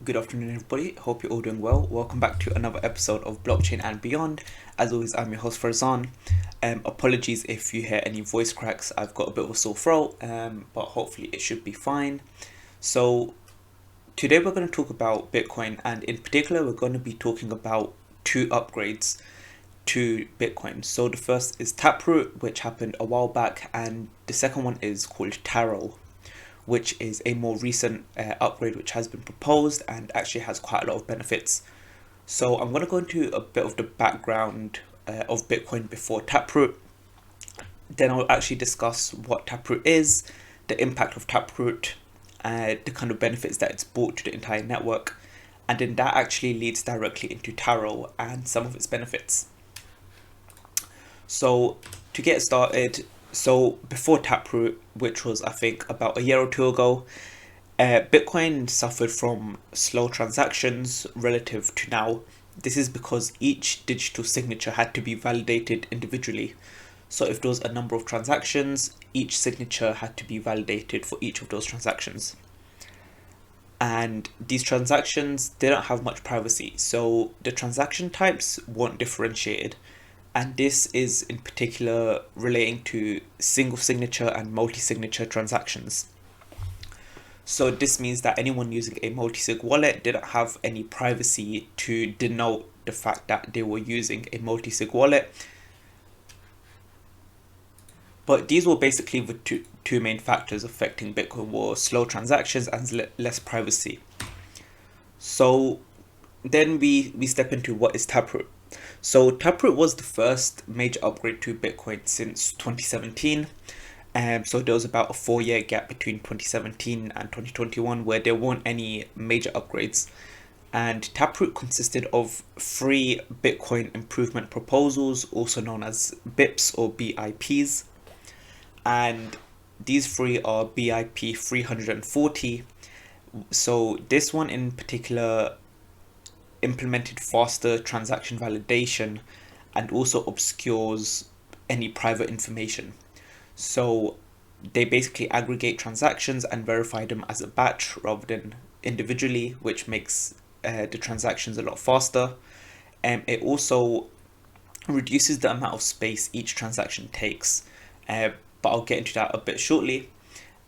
Good afternoon, everybody. Hope you're all doing well. Welcome back to another episode of Blockchain and Beyond. As always, I'm your host Farzan. Apologies if you hear any voice cracks. I've got a bit of a sore throat, but hopefully it should be fine. So today we're going to talk about Bitcoin, and in particular, we're going to be talking about two upgrades to Bitcoin. So the first is Taproot, which happened a while back, and the second one is called Taro, which is a more recent upgrade which has been proposed and actually has quite a lot of benefits. So I'm going to go into a bit of the background of Bitcoin before Taproot. Then I'll actually discuss what Taproot is, the impact of Taproot, the kind of benefits that it's brought to the entire network, and then that actually leads directly into Taro and some of its benefits. So to get started, so before Taproot, which was I think about a year or two ago, Bitcoin suffered from slow transactions relative to now. This is because each digital signature had to be validated individually. So if there was a number of transactions, each signature had to be validated for each of those transactions. And these transactions didn't have much privacy, so the transaction types weren't differentiated. And this is in particular relating to single signature and multi-signature transactions. So this means that anyone using a multi-sig wallet didn't have any privacy to denote the fact that they were using a multi-sig wallet. But these were basically the two main factors affecting Bitcoin were slow transactions and less privacy. So then we step into what is Taproot. So Taproot was the first major upgrade to Bitcoin since 2017. So there was about a 4-year gap between 2017 and 2021 where there weren't any major upgrades. And Taproot consisted of 3 Bitcoin improvement proposals, also known as BIPs or BIPs. And these 3 are BIP 340. So this one in particular implemented faster transaction validation and also obscures any private information. So they basically aggregate transactions and verify them as a batch rather than individually, which makes the transactions a lot faster. And it also reduces the amount of space each transaction takes, but I'll get into that a bit shortly.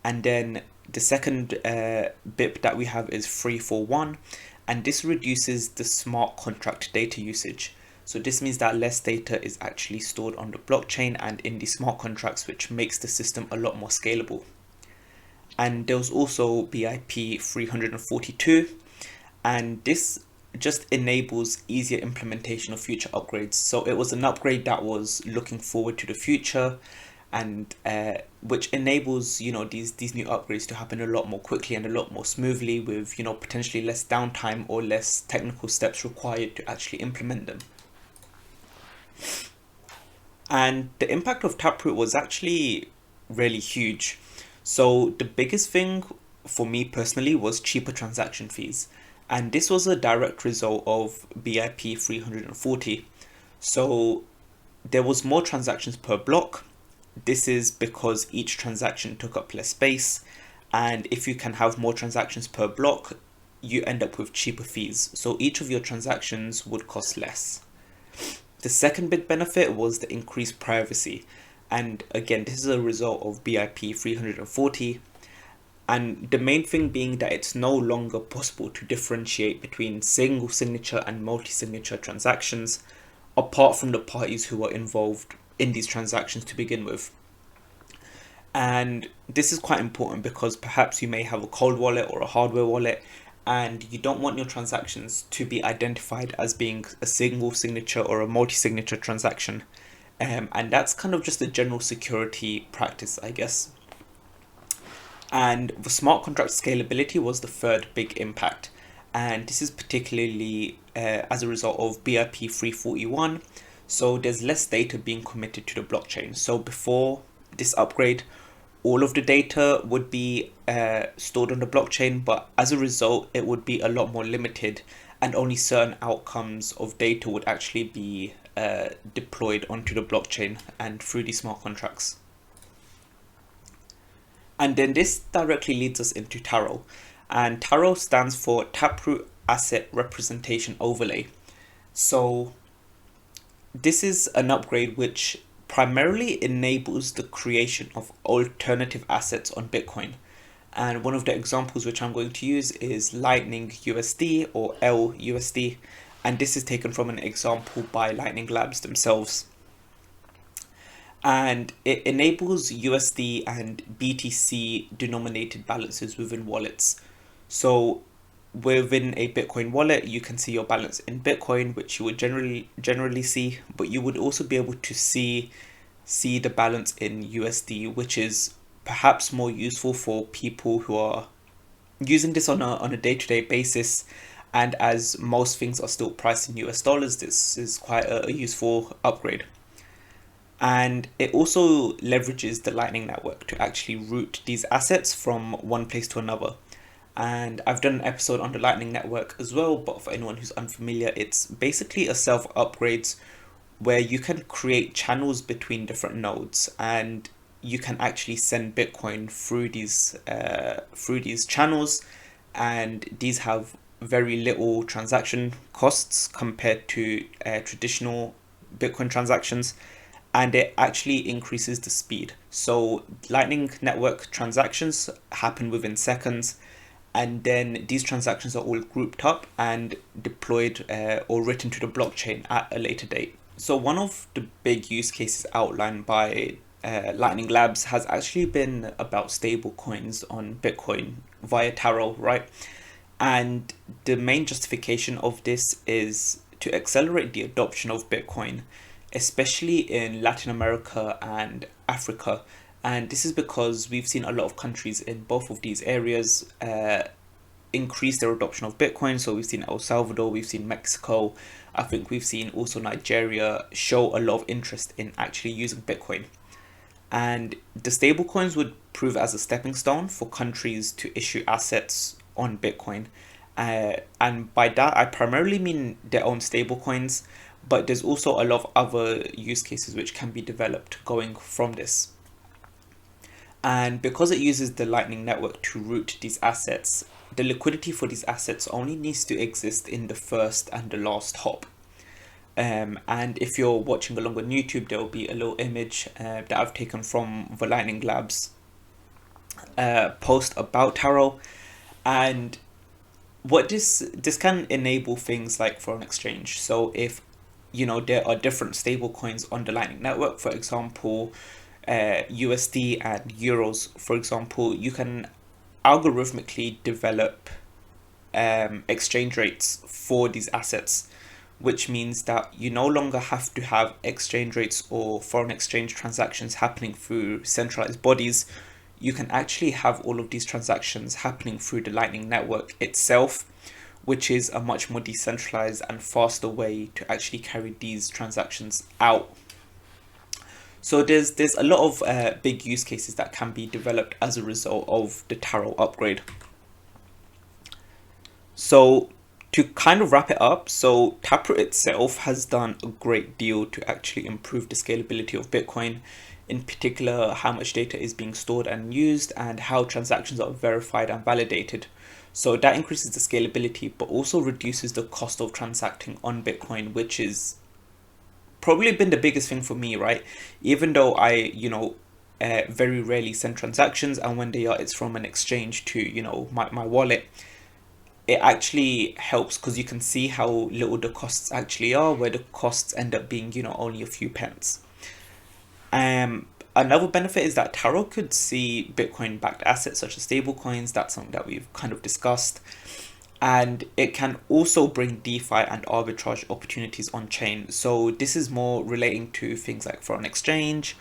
And then the second BIP that we have is 341. And this reduces the smart contract data usage. So this means that less data is actually stored on the blockchain and in the smart contracts, which makes the system a lot more scalable. And there was also BIP 342, and this just enables easier implementation of future upgrades. So it was an upgrade that was looking forward to the future, and which enables these new upgrades to happen a lot more quickly and a lot more smoothly with potentially less downtime or less technical steps required to actually implement them. And the impact of Taproot was actually really huge. So the biggest thing for me personally was cheaper transaction fees, and this was a direct result of BIP 340. So there was more transactions per block. This is because each transaction took up less space, and if you can have more transactions per block, you end up with cheaper fees. So each of your transactions would cost less. The second big benefit was the increased privacy. And again, this is a result of BIP 340. And the main thing being that it's no longer possible to differentiate between single signature and multi-signature transactions, apart from the parties who are involved in these transactions to begin with. And this is quite important because perhaps you may have a cold wallet or a hardware wallet, and you don't want your transactions to be identified as being a single signature or a multi-signature transaction. And that's kind of just a general security practice, I guess. And the smart contract scalability was the third big impact. And this is particularly as a result of BIP 341. So there's less data being committed to the blockchain. So before this upgrade, all of the data would be stored on the blockchain, but as a result, it would be a lot more limited, and only certain outcomes of data would actually be deployed onto the blockchain and through these smart contracts. And then this directly leads us into Taro. And Taro stands for Taproot Asset Representation Overlay. So this is an upgrade which primarily enables the creation of alternative assets on Bitcoin. And one of the examples which I'm going to use is Lightning USD or LUSD. And this is taken from an example by Lightning Labs themselves. And it enables USD and BTC denominated balances within wallets. So within a Bitcoin wallet, you can see your balance in Bitcoin, which you would generally see, but you would also be able to see the balance in USD, which is perhaps more useful for people who are using this on a day-to-day basis. And as most things are still priced in US dollars, this is quite a useful upgrade. And it also leverages the Lightning Network to actually route these assets from one place to another. And I've done an episode on the Lightning Network as well, but for anyone who's unfamiliar, it's basically a self upgrades where you can create channels between different nodes, and you can actually send Bitcoin through these channels, and these have very little transaction costs compared to traditional Bitcoin transactions, and it actually increases the speed. So Lightning Network transactions happen within seconds, and then these transactions are all grouped up and deployed or written to the blockchain at a later date. So one of the big use cases outlined by Lightning Labs has actually been about stable coins on Bitcoin via Taro, right? And the main justification of this is to accelerate the adoption of Bitcoin, especially in Latin America and Africa. And this is because we've seen a lot of countries in both of these areas increase their adoption of Bitcoin. So we've seen El Salvador, we've seen Mexico, I think we've seen also Nigeria show a lot of interest in actually using Bitcoin. And the stablecoins would prove as a stepping stone for countries to issue assets on Bitcoin. And by that, I primarily mean their own stablecoins, but there's also a lot of other use cases which can be developed going from this. And because it uses the Lightning Network to route these assets, the liquidity for these assets only needs to exist in the first and the last hop. And if you're watching along on YouTube, there will be a little image that I've taken from the Lightning Labs post about Taro. And what this can enable things like foreign exchange. So if there are different stable coins on the Lightning Network, for example, USD and euros, for example, you can algorithmically develop exchange rates for these assets, which means that you no longer have to have exchange rates or foreign exchange transactions happening through centralized bodies. You can actually have all of these transactions happening through the Lightning Network itself, which is a much more decentralized and faster way to actually carry these transactions out. So there's a lot of big use cases that can be developed as a result of the Taro upgrade. So to kind of wrap it up, so Taproot itself has done a great deal to actually improve the scalability of Bitcoin, in particular how much data is being stored and used and how transactions are verified and validated. So that increases the scalability, but also reduces the cost of transacting on Bitcoin, which is probably been the biggest thing for me, right? Even though I, very rarely send transactions, and when they are, it's from an exchange to, my wallet. It actually helps because you can see how little the costs actually are, where the costs end up being, only a few pence. Another benefit is that Taro could see Bitcoin backed assets such as stablecoins. That's something that we've kind of discussed. And it can also bring DeFi and arbitrage opportunities on chain. So this is more relating to things like foreign exchange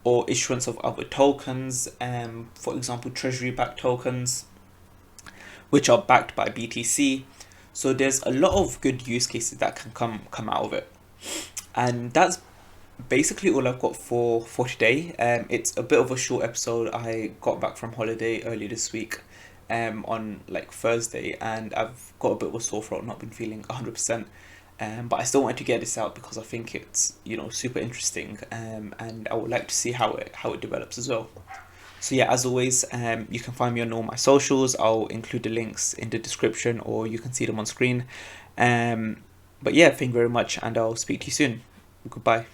or issuance of other tokens, for example, treasury backed tokens, which are backed by BTC. So there's a lot of good use cases that can come out of it. And that's basically all I've got for today. It's a bit of a short episode. I got back from holiday early this week on like Thursday, and I've got a bit of a sore throat, not been feeling 100%. But I still wanted to get this out because I think it's super interesting, and I would like to see how it develops as well. So yeah, as always, you can find me on all my socials. I'll include the links in the description, or you can see them on screen. But yeah, thank you very much, and I'll speak to you soon. Goodbye.